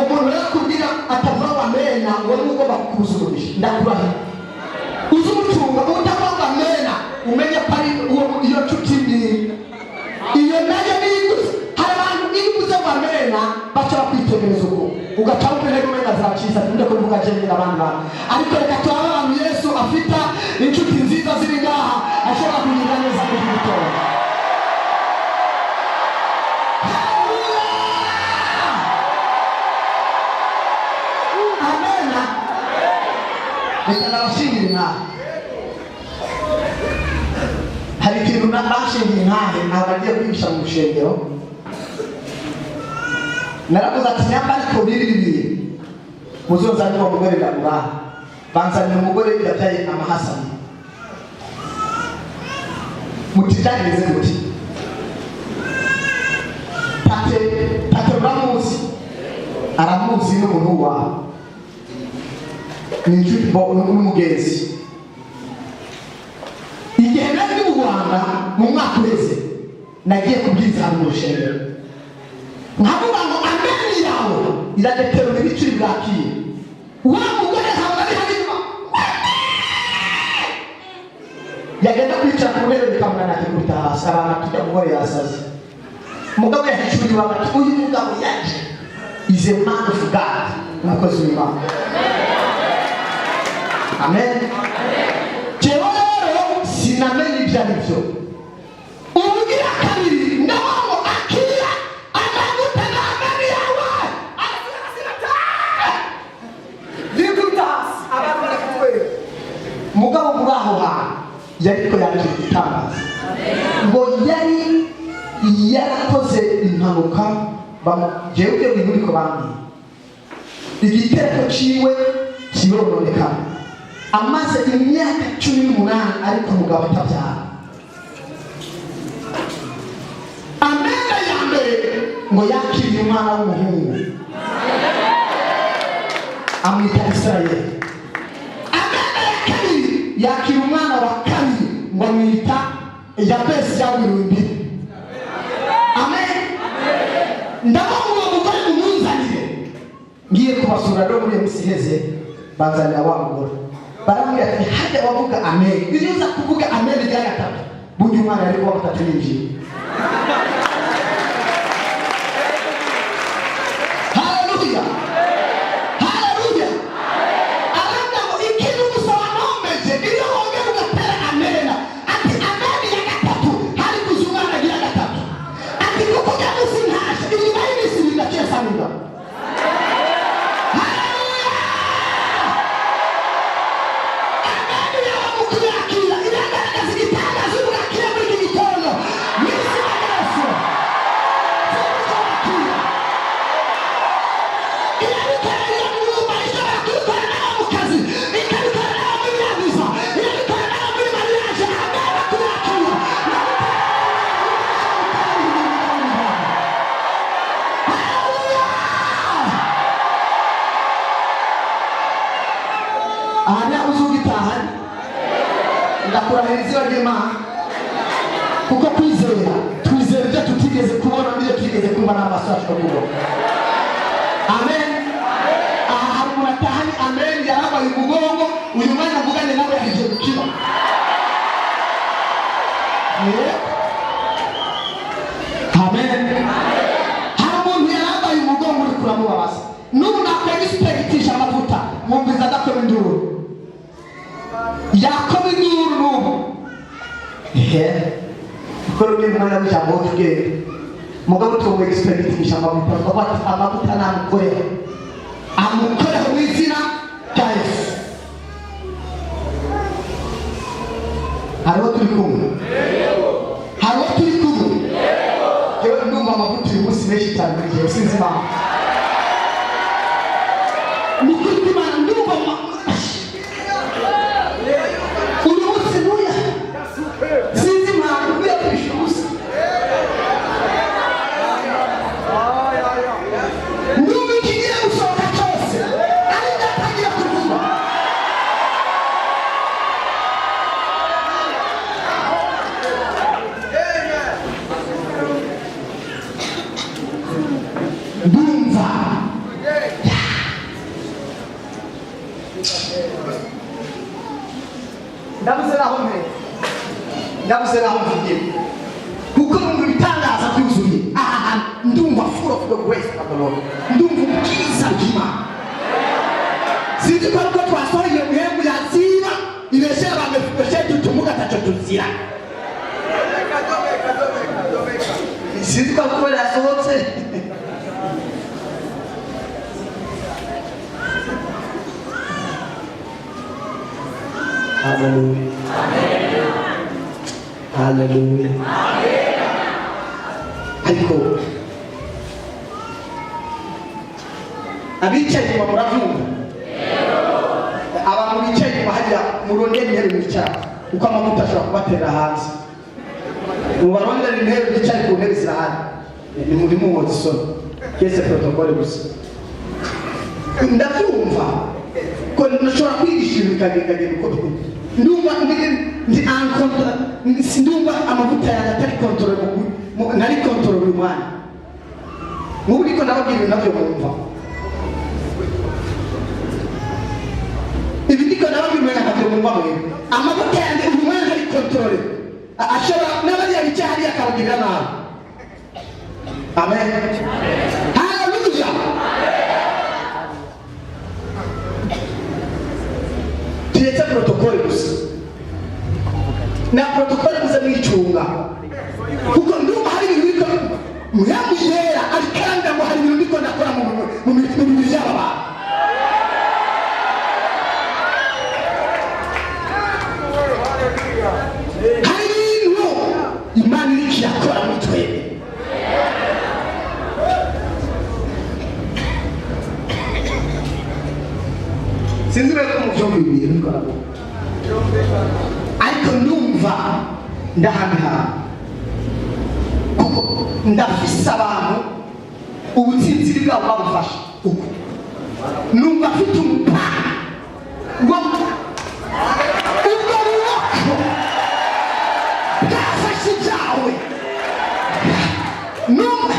umuntu yakubwira atavuga amena ngo nuko bakuzumisha ndakurahiye uzumutunga utavuga amena umenye ko ari iyo nshuti mbi iyo nayo niguze hari abantu niguze amena bashobora kwitegereza uko ugacaho intege umenya zaciza tunda kuvuga jengera abandi bantu ariko reka tubabe abantu Yesu afita inshuti nziza ziri ngaha ashobora kugira neza mu gitondo. Amena reka nabashingira intahe hari ikintu bashingiye intahe ntabwo agiye kwigisha mu rushengero naravuze ati nyamba ariko bibiri muzozanira umugore ndagura banzanira umugore yabyaye amahasani mutitangize muti tate uramuzi aramuzi n'umuntu wawe ni n'umugenzi igihe nari mu Rwanda mu mwaka uheze nagiye kubwiriza hano mu rushengero nkavuga ngo ameni yawe iradeterura ibicuri bwakiye wa mugore ntabwo ari hanyuma yagenda kwicara ku ntebe bikamwana akikubita hasi abantu tujya mugore yasaze umugabo yahishuriye bati uyu mugabo yaje is a man of God umukozi w'Imana. Amen. Jewe rero sinamenye ibyo ari byo ubugira kabiri ndaho akira amavuta n'amani yawe Ligutas abana kwe mugabo muri aho hantu yariko yaje gutangaza ngo yari yarakoze impanuka jewe ibyo bintu biko bamwe igitereko ciwe kirononeka amaze imyaka 18 ariko umugabo atabyara. Amena ya mbere ngo yakiriye umwana w'umuhungu amwita Israeli. Amena ya kabiri yakiriye umwana wa kabiri ngo amwita Yabesi y'aburundi. Amen. Ndabona umugore umunzanire ngiye kubasura rero muri musiheze banzanira wa mugore baramubwira ati hajya wavuga amen iyo uza kuvuga amen rya gatatu burya umwana ari kuba gatatu yinjiye. Haleluya haleluya abanda ngo ikintu gusaba nombeje iyo wongera ugatera amen ati amen ya gatatu hari kuzumana rya gatatu ati kuko yamusi ntaje inyuma y'imisi bidakesa nida. Ndakurahiriza Imana kuko kwizera twizera ibyo tutigeze kubona n'ibyo tutigeze kumva n'amaso yacu kubona. Amen. Aha muratahani amen yarabaye umugongo uyu mwana mvugane nawe yaje gukira. Amen. Hari umuntu yarabaye umugongo uri kuramubabaza n'ubu nakwegispektisha amavuta mwumviza adakora induru yakobo induru n'ubu kuri uyu mwana w'ijambo w'ubwenge mugabo tuwe expectisha amavuta namukorera amukorera mu izina rya Yesu. Hariho turi kumwe hariho turi kumwe yewe ndumva amavuta uyu munsi menshi cyane muri gihe sinzi impamvu ni kuri Imana ndumva uyu munsi ntuya sinzi impamvu kuyakwisha ubusa ndumva ikigiye gusohoka cyose ari ndatangira kuvuga ndumva ndavuze naho mvugiye kuko mu bitangaza byuzuye aha ndumva full of the grace of the Lord, ndumva ubwiza bw'Imana. Sinzi ko ariko twasohoye mwembu yaziba ibeshera bamefeshe tutumuka tacho tuzira. Sinzi ko ariko yasohotse. Hallelujah. Hallelujah. Ariko abicaye inyuma muravuga, abantu bicaye inyuma hajya murondera intebe mwicara kuko amavuta ashobora kubatera hanze. Mubarondera intebe bicaye ku ntebe zirahari, ni muri muhoza isoni kese protokole gusa. Ndabyumva ko nashobora kwigisha ibikagenda uko ndumva ndi ankontra ndumva amavuta yanjye atari kontrole nari kontrole buri mwanya. Mubu niko ndababwira nabyo mwumva. Ibi niko ndababwira nabyo mwumva mwebwe. Amavuta yanjye buri mwanya nari kontrole. Ashobora n'abariya bicaye hariya akabagirira nabi. Amen. Hallelujah. Tuyetse protokole gusa. Na protokole gusa mwicunga. Kuko ndumva hari ibintu biko mwamujera alikanga ngo hari ibintu biko ndakora mu bintu by'aba. Hari ibintu Imana iri yakora mu twebwe. Sinzi ko mu byombi bibiri bikora. Ariko ndumva ndahamya kuko ndafise abantu ubutsinziri bwabo babufasha uko numva afite umupaka ubwo buboko bwafashe ibyawe numva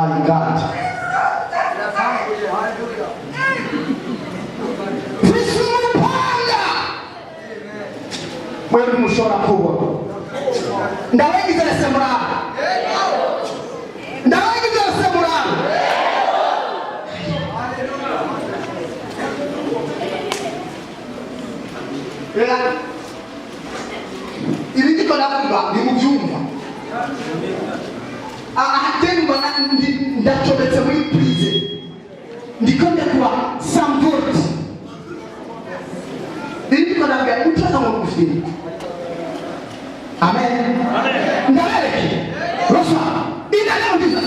my God. Wewe mushora kubona. Ndabagize semura. Ndabagize semura. Ibi ndiko ndavuga ni mu byumva. Ahatemba ndacometse muri prize ndiko ndakuba samvoti ndiko ndavuga utaka mu kufini. Amen. Ndabereke Rosa ina leo ndiza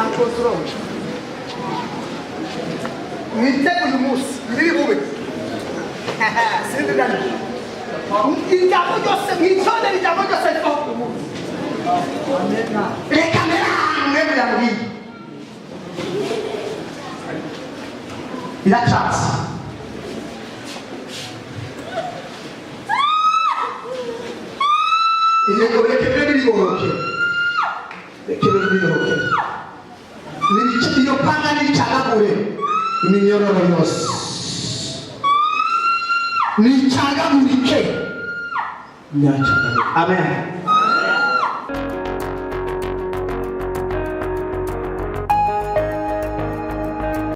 ankontorole mwitege uyu munsi biri bube sindidani ijambo ryose mwitondere ijambo ryose ryo reka mwebwe yamubwiye iracatse rekebere biribohoke iyo panga nicagagure iminyororo yose nicagagurike nyacagagure amen.